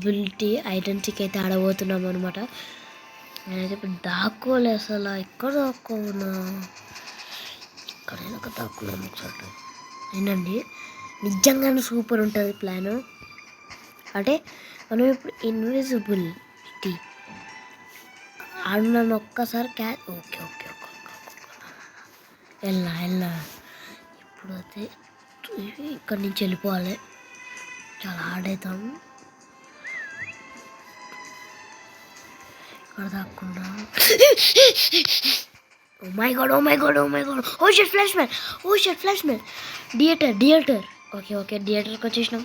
బిలిటీ identity అయితే ఆడబోతున్నాం అనమాట. నేనైతే ఇప్పుడు దాక్కోలే, అసలు ఎక్కడ దాక్కోనా, ఎక్కడైనా దాక్కున్నాం ఒకసారి. ఏంటండి నిజంగానే సూపర్ ఉంటుంది ప్లాను. అంటే మనం ఇప్పుడు ఇన్విజిబిలిటీ ఆడున్నాను ఒక్కసారి ఓకే ఓకే ఓకే వెళ్ళా ఇప్పుడైతే ఇక్కడి నుంచి వెళ్ళిపోవాలి. చాలా హార్డ్ అవుతాము. ఇక్కడ దాక్కుండా Oh my god. Oh shit, flashman. Theater. Okay, థియేటర్కి వచ్చేసినాం.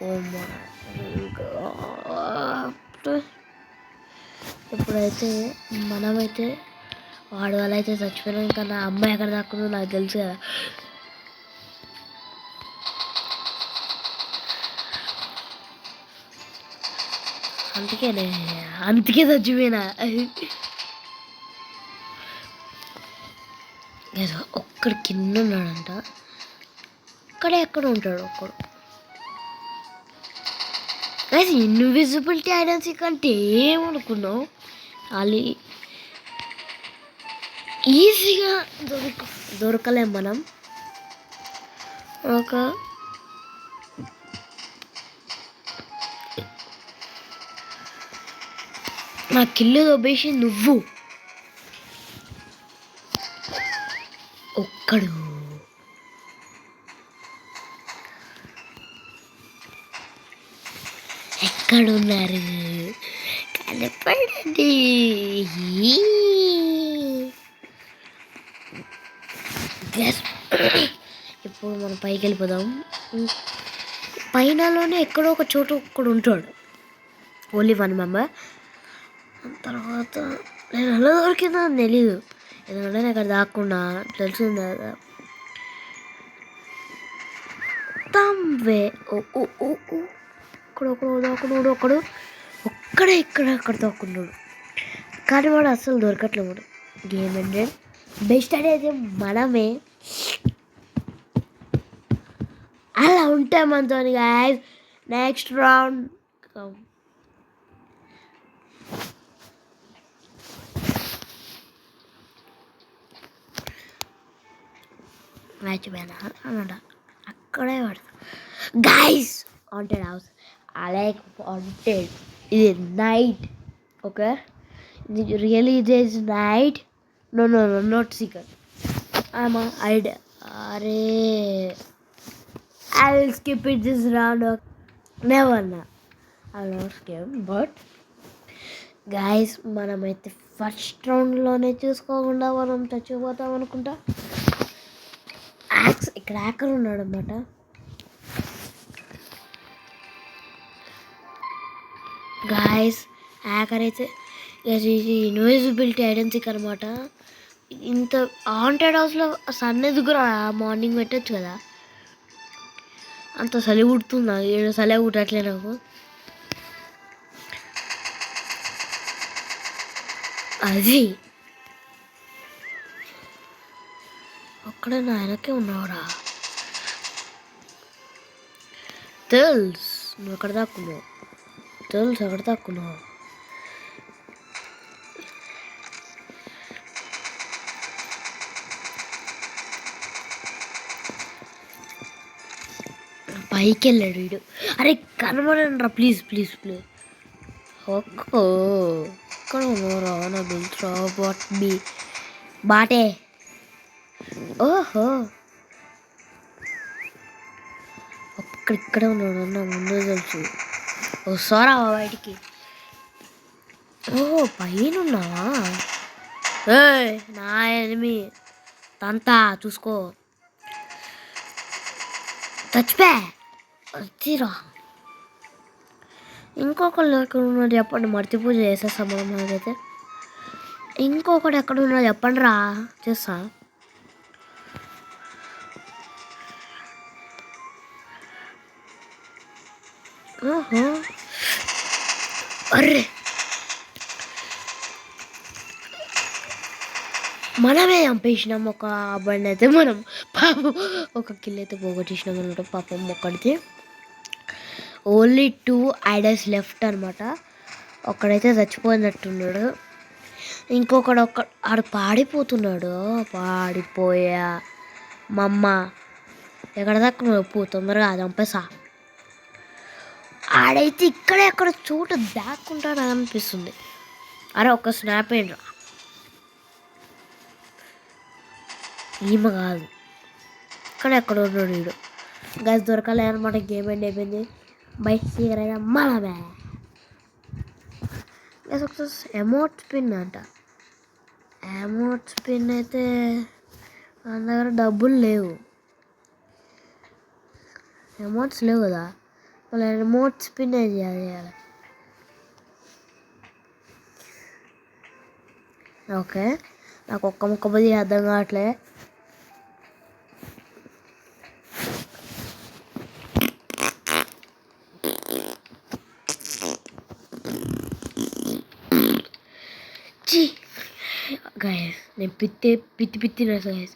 Oh my god. ఇప్పుడైతే మనమైతే ఆడవాళ్ళైతే చచ్చిపోయినాం. ఇంకా నా అమ్మాయి ఎక్కడ దాక్కుందో నాకు తెలుసు కదా. అందుకే చచ్చిపోయినా. ఒక్కడు కింద ఉన్నాడంట. ఎక్కడ ఉంటాడు ఒక్కడు. ఇన్విజిబిలిటీ ఐడెన్సీ కంటే ఏమనుకున్నావు, అది ఈజీగా దొరకలేం మనం. నా కిల్లు దొబ్బేసి నువ్వు ఒక్కడు. ఎక్కడున్నారు కనపడండి. ఇప్పుడు మనం పైకి వెళ్ళిపోదాం. పైనలోనే ఎక్కడో ఒక చోట ఒక్కడు ఉంటాడు, ఓన్లీ 1 మెంబర్. తర్వాత నేను ఎలా దొరికిందో అని తెలీదు, ఎందుకంటే నేను అక్కడ దాక్కుండా తెలిసింది కదా. తంవే ఒకడు అక్కడ దాక్కున్నాడు. కానీ వాడు అసలు దొరకట్లేదు. గేమ్ అంటే బెస్ట్ అనేది మనమే. అలా ఉంటే మనతో గాయ్స్. నెక్స్ట్ రౌండ్ మ్యాచ్ అన్నమాట. అక్కడే పడతా guys. Wanted house. I like wanted. ఇది నైట్. ఓకే, ఇది రియల్లీ ఇది is night. No not secret. అరే I will skip it this round. Never. I'll not skip. But guys, మనమైతే ఫస్ట్ రౌండ్లోనే చూసుకోకుండా మనం చచ్చిపోతాం అనుకుంటా. ఇక్కడ హ్యాకర్ ఉన్నాడు అన్నమాట. గాయస్ హ్యాకర్ అయితే ఇన్విజిబిలిటీ ఐడెన్సిక్ అనమాట. ఇంత హాంటెడ్ హౌస్లో సన్ ఎదుగురా మార్నింగ్ పెట్టచ్చు కదా. అంత చలి పుడుతుందా? చలి పుట్టట్లే నాకు. అది అక్కడే నా వెనకే ఉన్నావురా. తెలుసు నువ్వు ఎక్కడ దాక్కున్నావు. పైకి వెళ్ళాడు వీడు. అరే కనబడండి రా ప్లీజ్. ఒక్కో ఇక్కడ ఉన్నారా నా తెలుసురా. బాటే. ఓహో ఇక్కడే ఉన్నాడు నా ముందే తెలుసు. వస్తారా బయటికి. ఓహో పైన ఉన్నావా? నా ఎనిమి తంతా చూసుకో. చచ్చిపోయా. ఇంకొకళ్ళు ఎక్కడ ఉన్నాడు చెప్పండి. మర్తి పూజ చేసేస్తాం మనం. మనకైతే ఇంకొకటి ఎక్కడ ఉన్నాడు చెప్పండి రా, చేస్తా. ఓహో అర్రే మనమే చంపేసినాం ఒక అబ్బాయిని అయితే. మనం పాపం ఒక కిల్ అయితే పోగొట్టేసినాం అనమాట. పాపం ఒక్కడితే ఓన్లీ 2 ఐడల్స్ లెఫ్ట్ అనమాట. ఒక్కడైతే చచ్చిపోయినట్టున్నాడు, ఇంకొకడు ఆడు పాడిపోతున్నాడు. పాడిపోయా మా అమ్మ ఎక్కడ దాకా నొప్పు తొందరగా చంపేసా. ఆడైతే ఇక్కడే ఎక్కడ చోట దాక్కుంటాడు అనిపిస్తుంది. అరే ఒక స్నాప్ ఏంట్రా, ఈమె కాదు, ఇక్కడ ఎక్కడ ఉన్నాడు వీడు. గైస్ దొరకాలి అనమాట. గేమ్ ఎండ్ అయిపోయింది. బై సీకరైనా మనమే. గైస్ ఒకసారి ఎమోట్ స్పిన్ అంట. ఎమోట్ స్పిన్ అయితే మన దగ్గర డబ్బులు లేవు, ఎమోట్స్ లేవు కదా, మళ్ళీ ఎమోట్ స్పిన్ చేయాలి. ఓకే, నాకు ఒక్క ముక్క బది అర్థం కావట్లే. గైస్ నేను పిత్తి గైస్.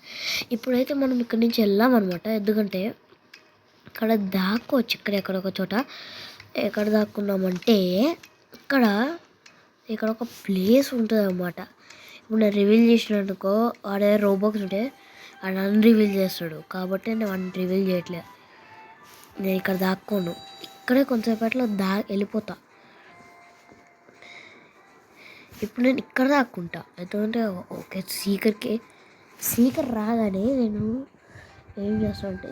ఇప్పుడైతే మనం ఇక్కడి నుంచి వెళ్ళామన్నమాట, ఎందుకంటే ఇక్కడ దాక్కోవచ్చు. ఇక్కడ ఒక చోట ఎక్కడ దాక్కున్నామంటే ఇక్కడ ఒక ప్లేస్ ఉంటుంది అన్నమాట. ఇప్పుడు నేను రివీల్ చేసినట్టుకో ఆడే రోబాక్స్ ఉంటే ఆడ అన్రివీల్ చేస్తాడు, కాబట్టి నేను అన్ రివీల్ చేయట్లేదు. నేను ఇక్కడ దాక్కోను, ఇక్కడే కొంచెంసేపట్లో వెళ్ళిపోతా. ఇప్పుడు నేను ఇక్కడ దాక్కుంటా, ఎందుకంటే ఓకే సీకర్ రాగానే నేను ఏం చేస్తా అంటే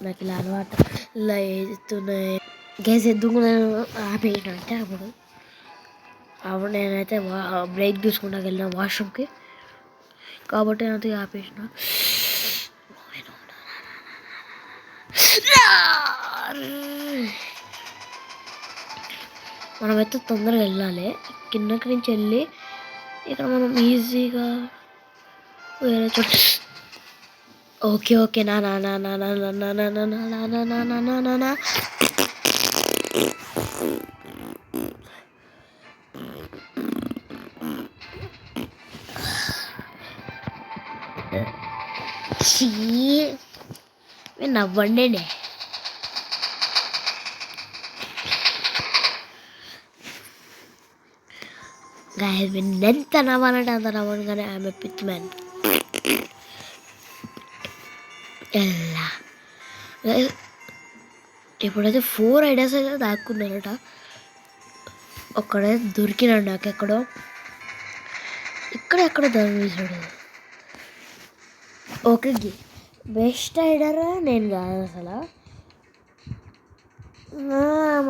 నాకు ఇలా అలవాటు ఇలా వేస్తున్నాయి. గ్యాస్ ఎందుకు నేను ఆపేయంటే అప్పుడు నేనైతే బ్రేక్ తీసుకుంటా వెళ్ళిన వాష్రూమ్కి, కాబట్టి నేనైతే ఆపేసిన. మనమైతే తొందరగా వెళ్ళాలి. కిందకి నుంచి వెళ్ళి ఇక్కడ మనం ఈజీగా వేరే చోట. ఓకే నా మీరు నవ్వండి. గాయస్ నేను ఎంత నవ్వాలంటే అంత నవ్వను, కానీ ఐఎమ్ ఏ పిచ్ మ్యాన్. ఎలా ఇప్పుడైతే 4 ఐడియాస్ అయితే దాక్కున్నారట. ఒక్కడే దొరికినాడు నాకు ఎక్కడో, ఎక్కడ దొరికిసాడు. ఓకే బెస్ట్ ఐడియా నేను కాదు అసలు,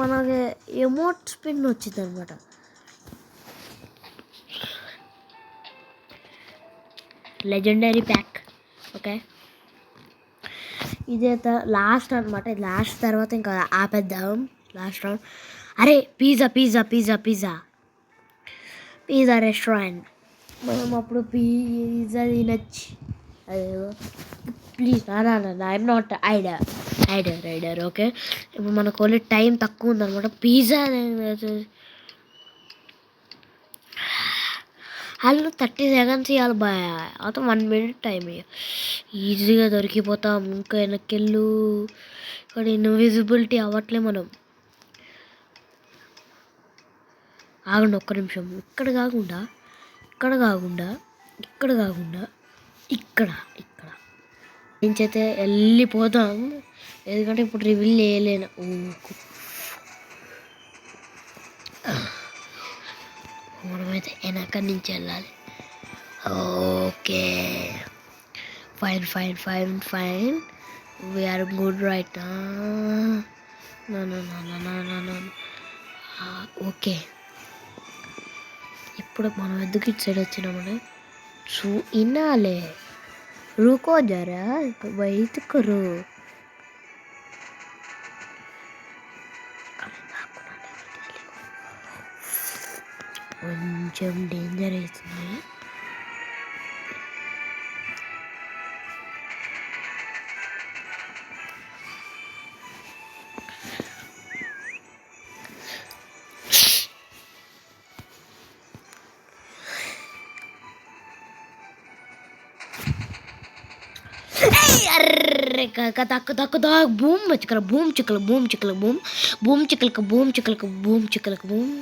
మనకి ఎమోట్ స్పిన్ వచ్చింది అనమాట. Legendary pack. ఓకే ఇదే లాస్ట్ అనమాట. లాస్ట్ తర్వాత ఇంకా ఆపేద్దాం లాస్ట్ రౌండ్. అరే పిజ్జా రెస్టారెంట్. మనం అప్పుడు పిజ్జా తినచ్చు. అదేదో ప్లీజ్ ఐఎమ్ నాట్ ఐడర్. ఓకే ఇప్పుడు మనకు ఓన్లీ టైం తక్కువ ఉందన్నమాట. పిజ్జా వాళ్ళు 30 సెకండ్స్ ఇవ్వాలి బాయ్, అయితే 1 minute టైం ఈజీగా దొరికిపోతాం. ఇంకా వెనక్కెళ్ళు, ఇక్కడ ఇన్విజిబిలిటీ అవ్వట్లే మనం. ఆగండి ఒక్క నిమిషం. ఇక్కడ కాకుండా ఇక్కడ నుంచైతే వెళ్ళిపోతాం, ఎందుకంటే ఇప్పుడు రివీల్ చేయలేను. మనమైతే వెనక నుంచి వెళ్ళాలి. Okay fine we're good right. Okay ఇప్పుడు మనం ఎందుకు ఇటు సైడ్ వచ్చినామని వినాలే. रुको जरा वेट करो. కొంచెం డేంజర్ అవుతుంది. అర్రే బూమ్ చిక్కల బూమ్ చిక్కల బూమ్ చిక్కల బూమ్ బూమ్ చిక్కలక బూమ్ చిక్కలక బూమ్ చిక్కలక boom.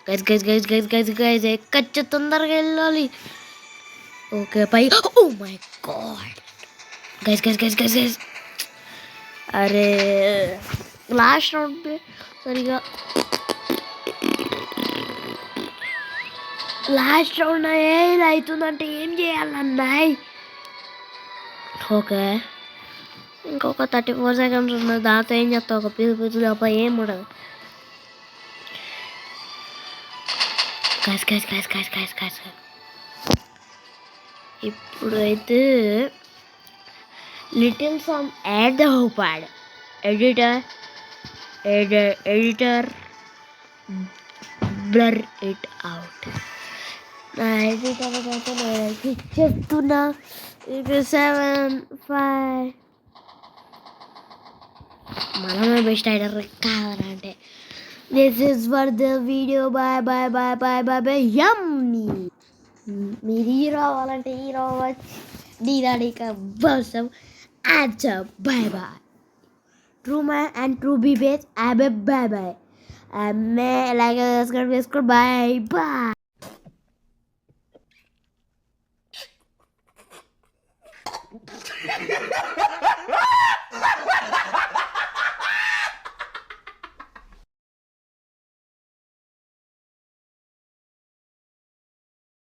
Guys guys guys guys guys guys ఎక్కచ్చు, తొందరగా వెళ్ళాలి. Okay bye. Oh my god guys guys guys guys guys. అరే లాస్ట్ రౌండ్ సరిగా లాస్ట్ రౌండ్ ఏది అవుతుందంటే ఏం చేయాలన్నాయి. ఓకే ఇంకొక 34 సెకండ్స్ ఉన్నది. దాంతో ఏం చేస్తావు, ఒక పీసు తప్ప ఏం ఉండదు. కాస్ ఇప్పుడైతే లిటిల్ సమ్ యాడ్ ద హోపాడ్ ఎడిటర్ బ్లర్ ఇట్ అవుట్. నా ఎడిటర్ అయితే నేనైతే చెప్తున్నా. ఇది 7 5 మనమే బెస్ట్ ఎడిటర్ కావాలంటే. This is for the video. Bye bye bye bye bye bye. Yummy. మీరు హీరో అవ్వాలంటే హీరో అవ్వచ్చు. డీడాడిక బసం అచ్చా. Bye bye. True man and true బీ బేస్ అబే బాయ్ బాయ్. అమ్మే ఇలాగే వేసుకోండి. Bye bye.